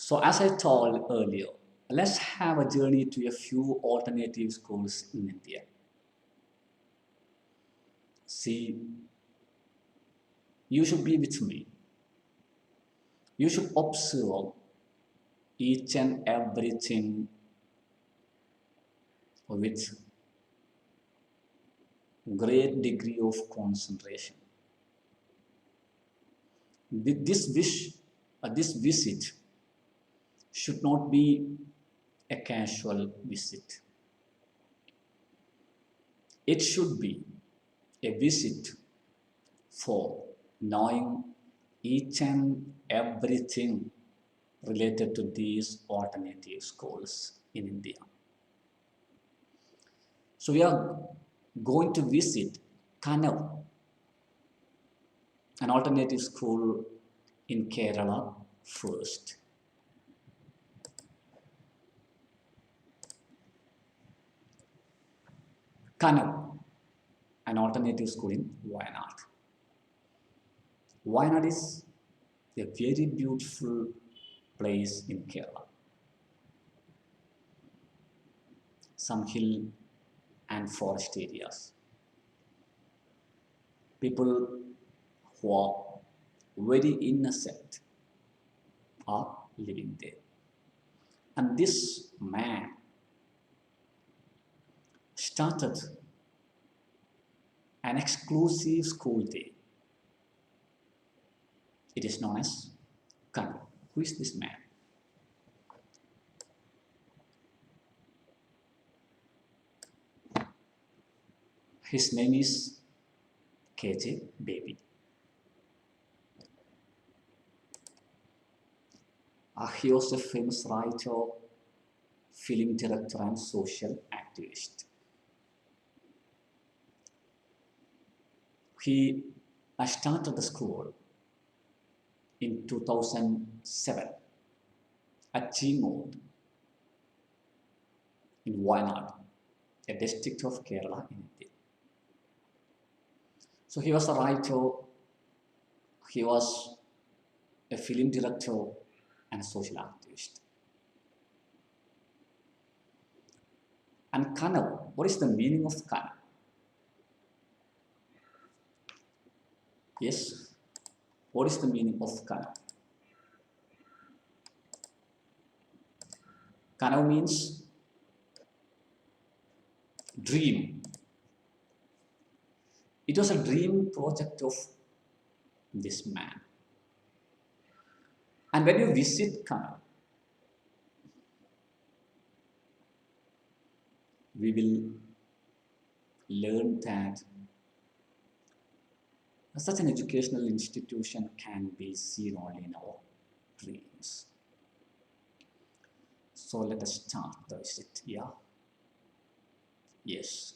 So as I told earlier, let's have a journey to a few alternative schools in India. See, you should be with me. You should observe each and everything with great degree of concentration. This visit should not be a casual visit. It should be a visit for knowing each and everything related to these alternative schools in India. So we are going to visit Kanavu, an alternative school in Kerala first. Kanavu, an alternative school in Vayand. Vayand is a very beautiful place in Kerala. Some hill and forest areas. People who are very innocent are living there. And this man started an exclusive school there. It is known as Kanavu. Who is this man? His name is KJ Baby. He was a famous writer, film director, and social activist. He started the school in 2007 at Chimod in Vayand, a district of Kerala in India. So he was a writer, he was a film director and a social activist. And Kanavu, what is the meaning of Kanavu? Yes, what is the meaning of Kanavu? Kanavu means dream. It was a dream project of this man. And when you visit Kanavu, we will learn that such an educational institution can be seen only in our dreams. So let us start the visit. Yeah? Yes.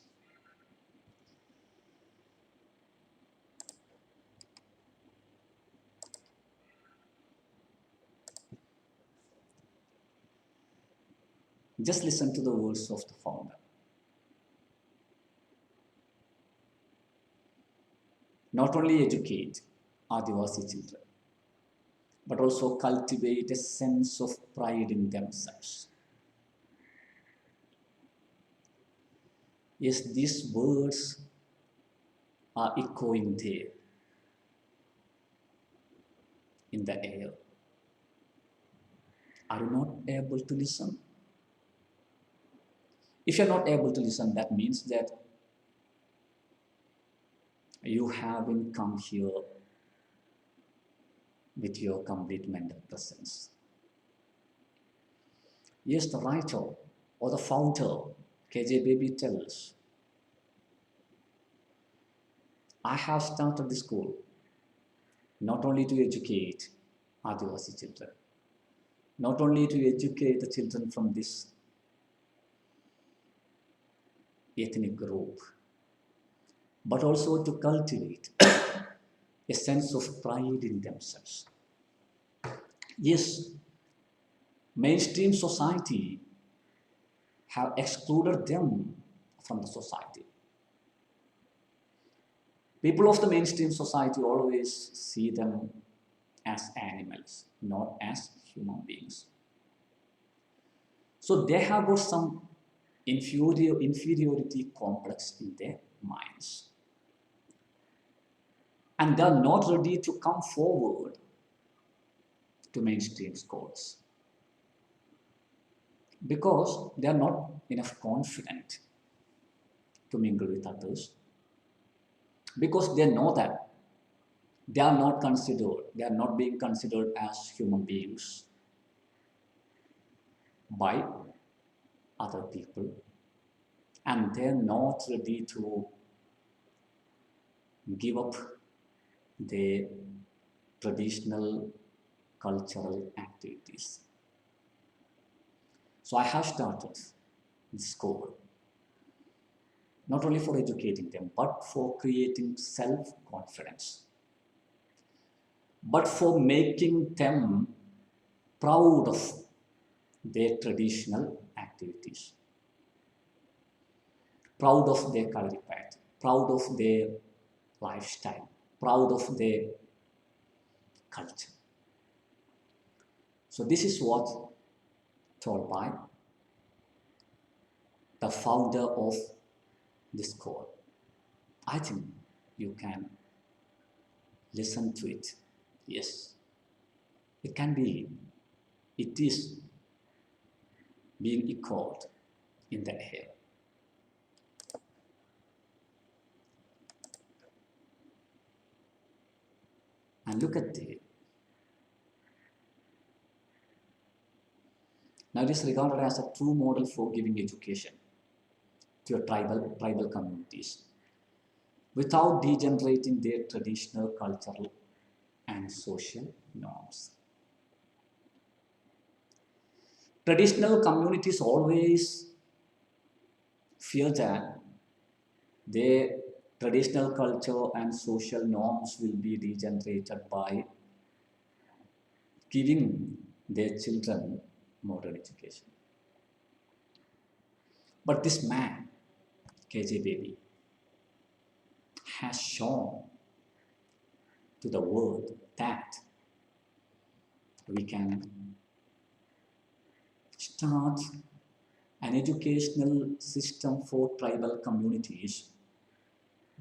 Just listen to the words of the founder. Not only educate Adivasi children, but also cultivate a sense of pride in themselves. Yes, these words are echoing there in the air. Are you not able to listen? If you're not able to listen, that means that you haven't come here with your complete mental presence. Yes, the writer or the founder, KJ Baby, tells, I have started the school not only to educate Adivasi children, not only to educate the children from this ethnic group, but also to cultivate a sense of pride in themselves. Yes, mainstream society have excluded them from the society. People of the mainstream society always see them as animals, not as human beings. So they have got some inferiority complex in their minds. And they are not ready to come forward to mainstream schools because they are not enough confident to mingle with others, because they know that they are not being considered as human beings by other people, and they're not ready to give up their traditional cultural activities. So I have started this school not only for educating them, but for creating self-confidence, but for making them proud of their traditional activities, proud of their career path, proud of their lifestyle, proud of their culture. So this is what told by the founder of this call. I think you can listen to it. Yes, it can be, it is being echoed in the air. And look at it. Now it is regarded as a true model for giving education to your tribal communities without degenerating their traditional cultural and social norms. Traditional communities always fear that their traditional culture and social norms will be degenerated by giving their children modern education. But this man, KJ Baby, has shown to the world that we can start an educational system for tribal communities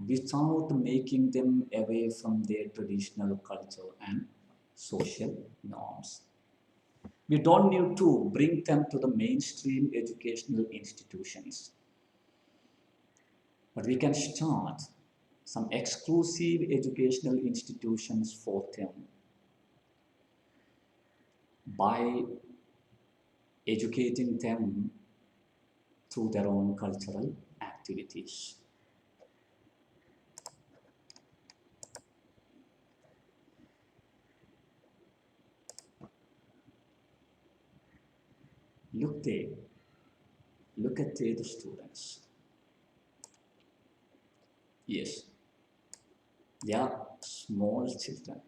without making them away from their traditional culture and social norms. We don't need to bring them to the mainstream educational institutions, but we can start some exclusive educational institutions for them by educating them through their own cultural activities. Look there, look at there the students. Yes, they are small children,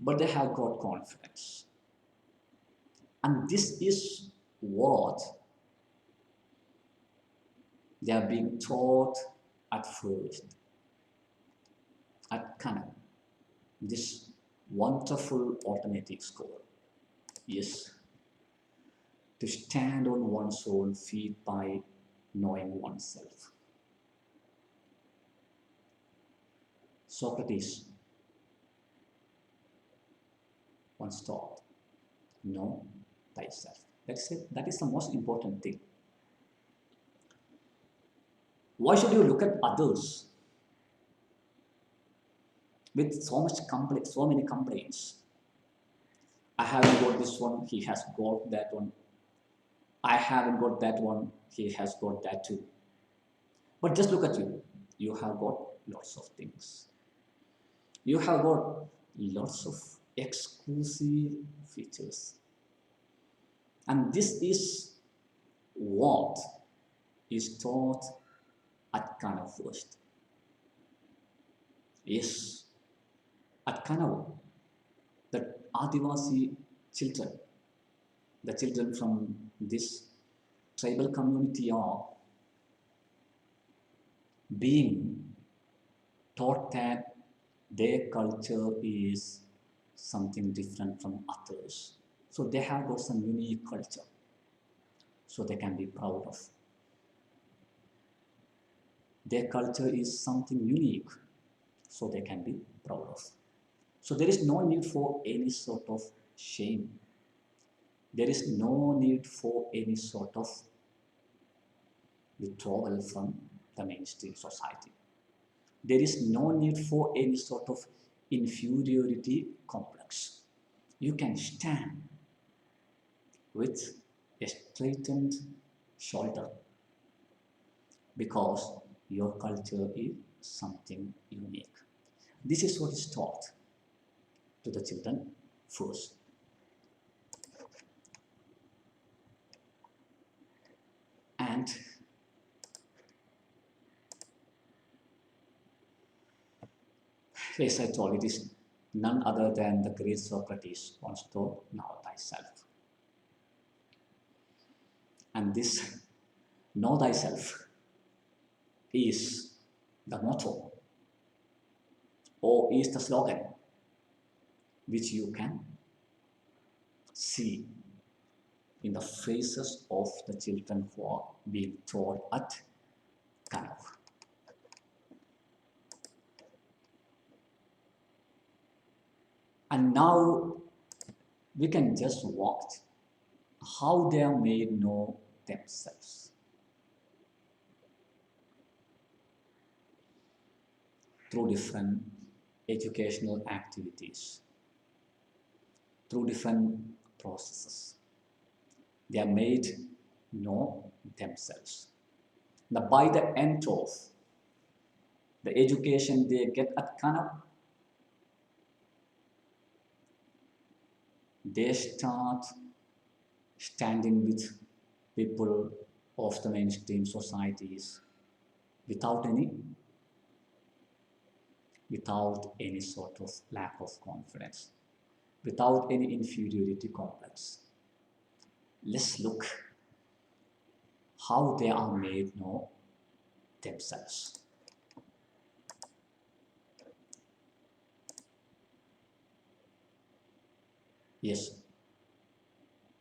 but they have got confidence. And this is what they are being taught at first at Kanavu, this wonderful alternative school. Yes, to stand on one's own feet by knowing oneself. Socrates once taught, know thyself. That's it. That is the most important thing. Why should you look at others with so many complaints? I haven't got this one, he has got that one. I haven't got that one, he has got that too. But just look at you. You have got lots of things. You have got lots of exclusive features. And this is what is taught at Kanavu first. Yes, at Kanavu, the Adivasi children, the children from this tribal community are being taught that their culture is something different from others. So they have got some unique culture, so they can be proud of. Their culture is something unique, so they can be proud of. So there is no need for any sort of shame. There is no need for any sort of withdrawal from the mainstream society. There is no need for any sort of inferiority complex. You can stand with a straightened shoulder because your culture is something unique. This is what is taught to the children first. And as I told, it is none other than the great Socrates once told, know thyself. And this know thyself is the motto or is the slogan which you can see in the faces of the children who are being taught at Kanavu. And now we can just watch how they are made know themselves. Through different educational activities, through different processes. They are made know themselves. Now, by the end of the education they get at Kanavu, they start standing with people of the mainstream societies without any sort of lack of confidence, without any inferiority complex. Let's look how they are made know themselves. Yes,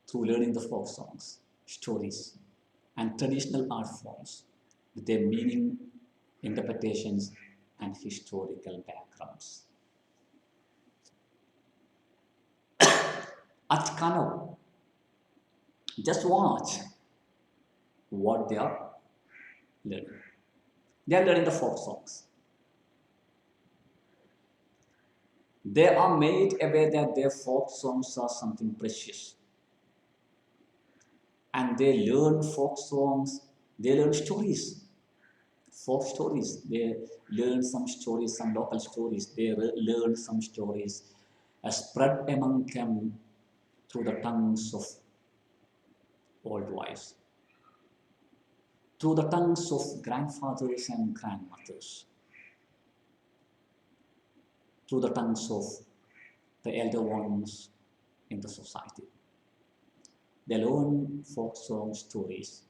through learning the folk songs, stories, and traditional art forms with their meaning, interpretations, and historical backgrounds. At Kanavu, just watch what they are learning. They are learning the folk songs. They are made aware that their folk songs are something precious. And they learn folk songs, they learn stories, folk stories. They learn some stories, some local stories. They learn some stories spread among them through the tongues of old wives, through the tongues of grandfathers and grandmothers, through the tongues of the elder ones in the society. They learn folk song stories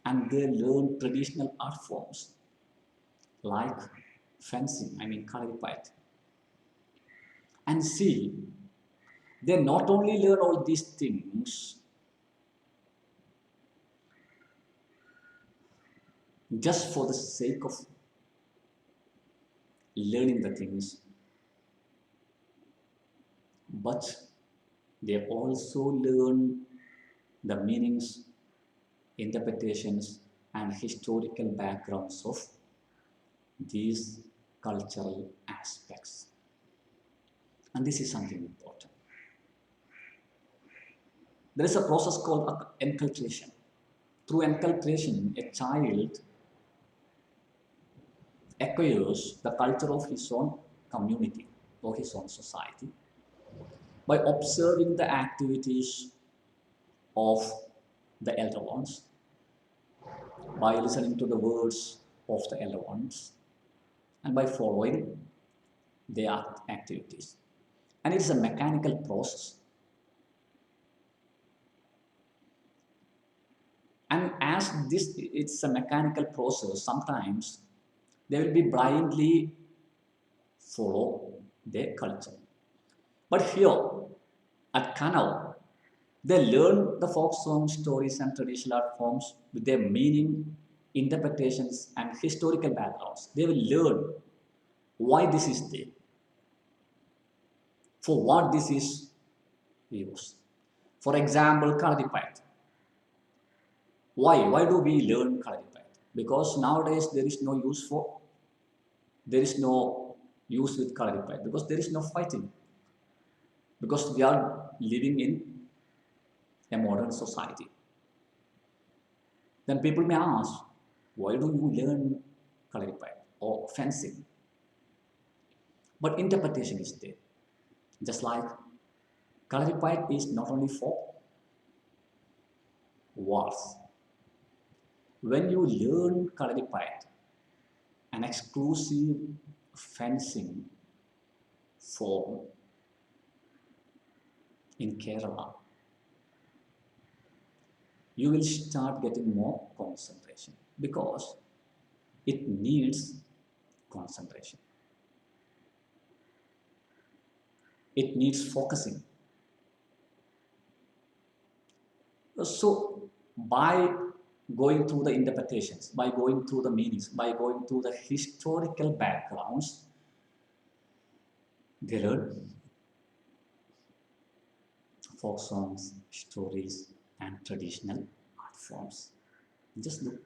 and they learn traditional art forms like fencing, Kalipite. And see, they not only learn all these things just for the sake of learning the things, but they also learn the meanings, interpretations, and historical backgrounds of these cultural aspects. And this is something important. There is a process called enculturation. Through enculturation, a child acquires the culture of his own community or his own society by observing the activities of the elder ones, by listening to the words of the elder ones, and by following their activities. And it is a mechanical process. And as it's a mechanical process, sometimes they will be blindly follow their culture. But here at Kanavu, They learn the folk songs, stories, and traditional art forms with their meaning, interpretations, and historical backgrounds. They will learn why this is there, for what this is used. For example, Kaladipayat. Why? Why do we learn Kaladipayat? Because nowadays there is no use with Kaladipayat because there is no fighting. Because we are living in a modern society. Then people may ask, why do you learn Kaladipayat or fencing? But interpretation is there. Just like Kaladipayat is not only for wars. When you learn Kaladipayat, an exclusive fencing form in Kerala, you will start getting more concentration because it needs concentration. It needs focusing. So, by going through the interpretations, by going through the meanings, by going through the historical backgrounds, they learn folk songs, stories, and traditional art forms. Just look,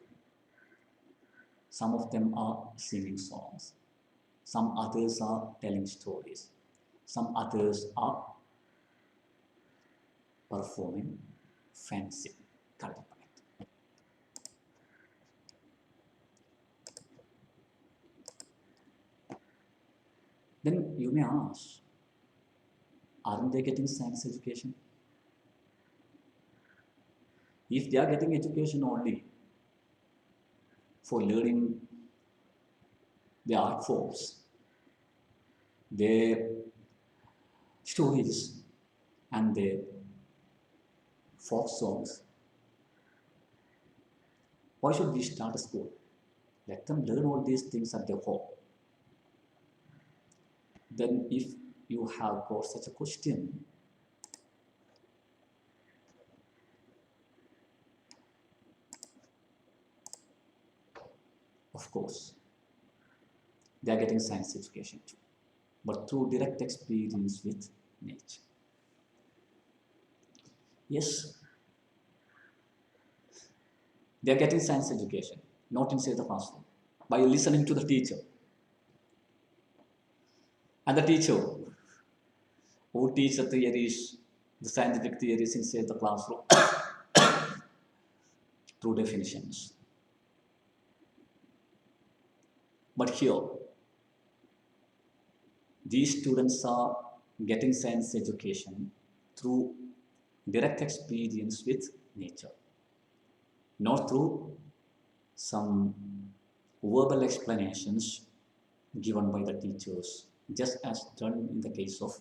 some of them are singing songs, some others are telling stories, some others are performing fancy culture. Then you may ask, aren't they getting science education? If they are getting education only for learning the art forms, their stories, and their folk songs, why should we start a school? Let them learn all these things at their home. Then if you have got such a question, of course, they are getting science education too, but through direct experience with nature. Yes, they are getting science education, not inside the classroom, by listening to the teacher. And the teacher who teach the theories, the scientific theories inside the classroom through definitions. But here, these students are getting science education through direct experience with nature, not through some verbal explanations given by the teachers, just as done in the case of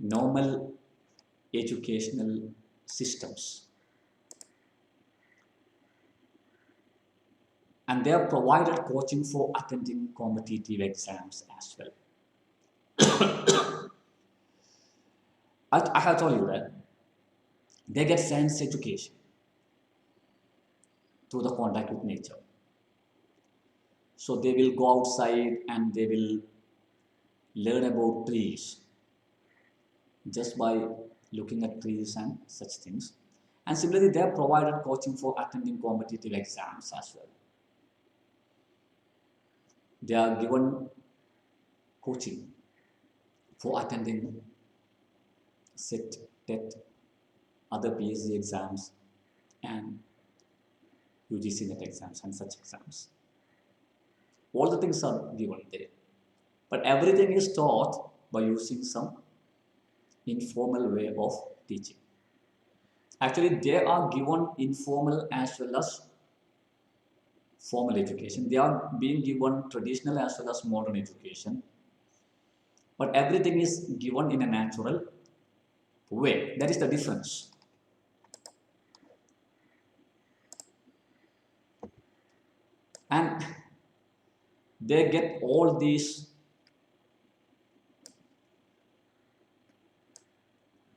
normal educational systems. And they are provided coaching for attending competitive exams as well. I have told you that they get science education through the contact with nature. So they will go outside and they will learn about trees just by looking at trees and such things. And similarly, they are provided coaching for attending competitive exams as well. They are given coaching for attending SET, TET, other PhD exams, and UGC NET exams and such exams. All the things are given there. But everything is taught by using some informal way of teaching. Actually, they are given informal as well as formal education. They are being given traditional as well as modern education. But everything is given in a natural way. That is the difference. And they get all these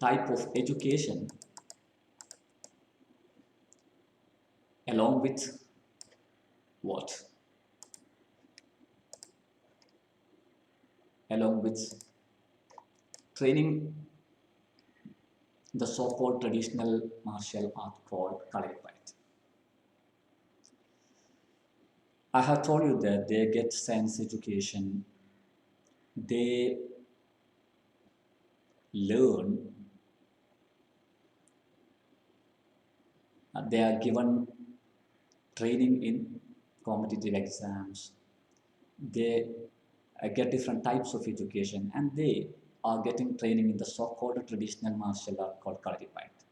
type of education along with what? Along with training the so-called traditional martial art called Kalarippayattu. I have told you that they get science education, they learn, they are given training in competitive exams, they get different types of education, and they are getting training in the so-called traditional martial art called Kalarippayattu.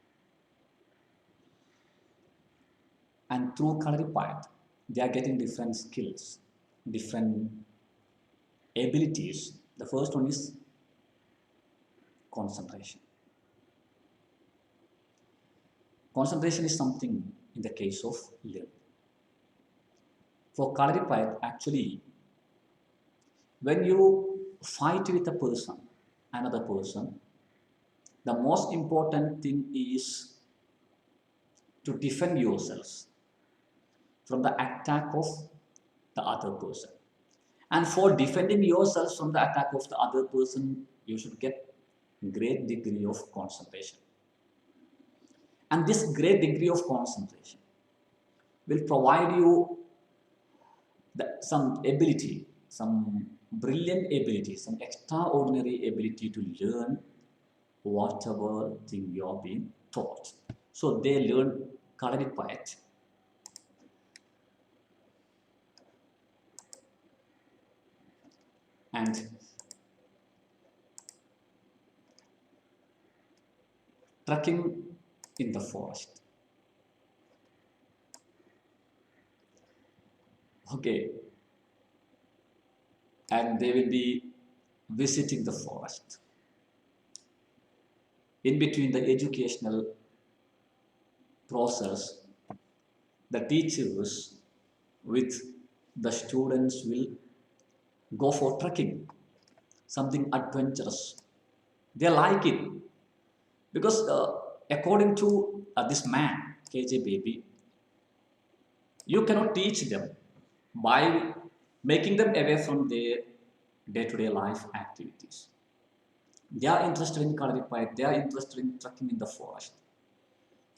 And through Kalarippayattu, they are getting different skills, different abilities. The first one is concentration. Concentration is something in the case of learning. For Kalarippayattu, actually, when you fight with a person, another person, the most important thing is to defend yourselves from the attack of the other person. And for defending yourselves from the attack of the other person, you should get great degree of concentration. And this great degree of concentration will provide you some ability, some brilliant ability, some extraordinary ability to learn whatever thing you are being taught. So they learn Kalarippayattu. And trekking in the forest. Okay, and they will be visiting the forest. In between the educational process, the teachers with the students will go for trekking, something adventurous. They like it because according to this man, KJ Baby, you cannot teach them by making them away from their day-to-day life activities. They are interested in Kalarippayattu, they are interested in trekking in the forest,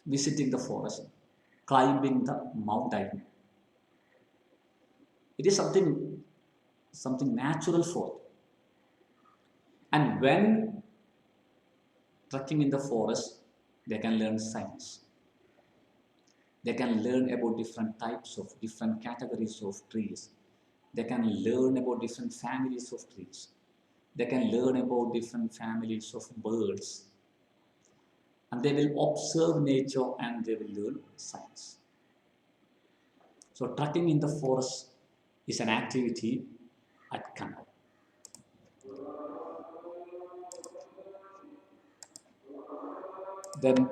visiting the forest, climbing the mountain. It is something natural for them. And when trekking in the forest, they can learn science. They can learn about different types of, different categories of trees. They can learn about different families of trees. They can learn about different families of birds. And they will observe nature and they will learn science. So trekking in the forest is an activity at Kanavu. Then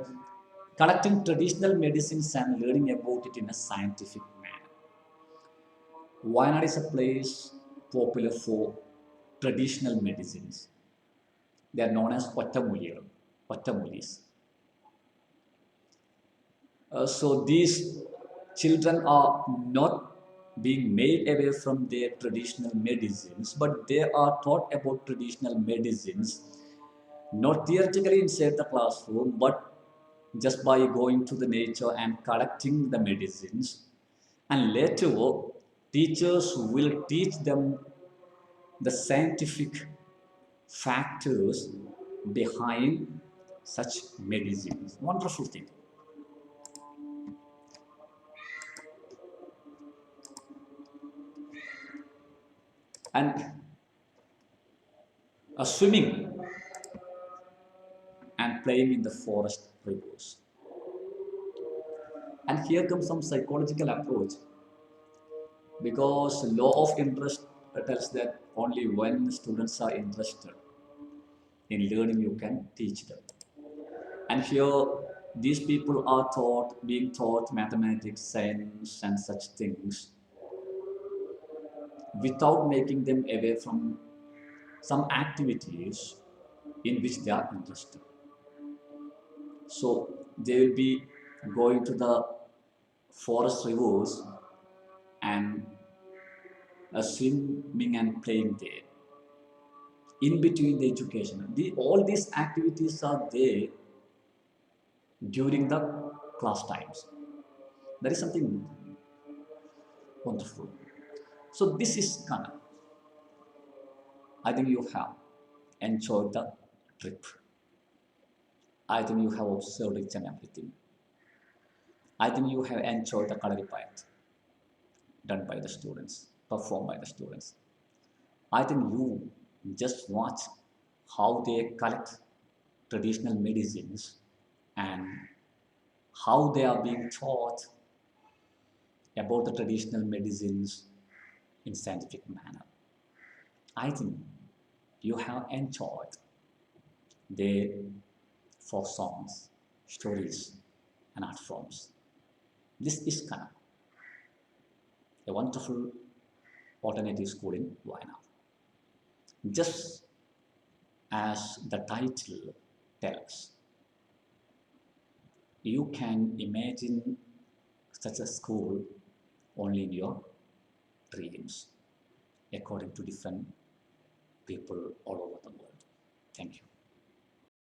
collecting traditional medicines and learning about it in a scientific manner. Vayand is a place popular for traditional medicines. They are known as Ottamulis. So these children are not being made away from their traditional medicines, but they are taught about traditional medicines, not theoretically inside the classroom, but just by going to the nature and collecting the medicines. And later, teachers will teach them the scientific factors behind such medicines. Wonderful thing. And swimming and playing in the forest rivers. And here comes some psychological approach because law of interest tells that only when students are interested in learning you can teach them. And here these people are being taught mathematics, science and such things without making them away from some activities in which they are interested. So they will be going to the forest rivers and swimming and playing there. In between the education, all these activities are there during the class times. That is something wonderful. So this is Ghana. I think you have enjoyed the trip. I think you have observed each and everything. I think you have enjoyed the Kalaripayath done by the students, performed by the students. I think you just watch how they collect traditional medicines and how they are being taught about the traditional medicines in scientific manner. I think you have enjoyed their folk songs, stories, and art forms. This is Kana, a wonderful alternative school in Vayand. Just as the title tells, you can imagine such a school only in your dreams, according to different people all over the world. Thank you.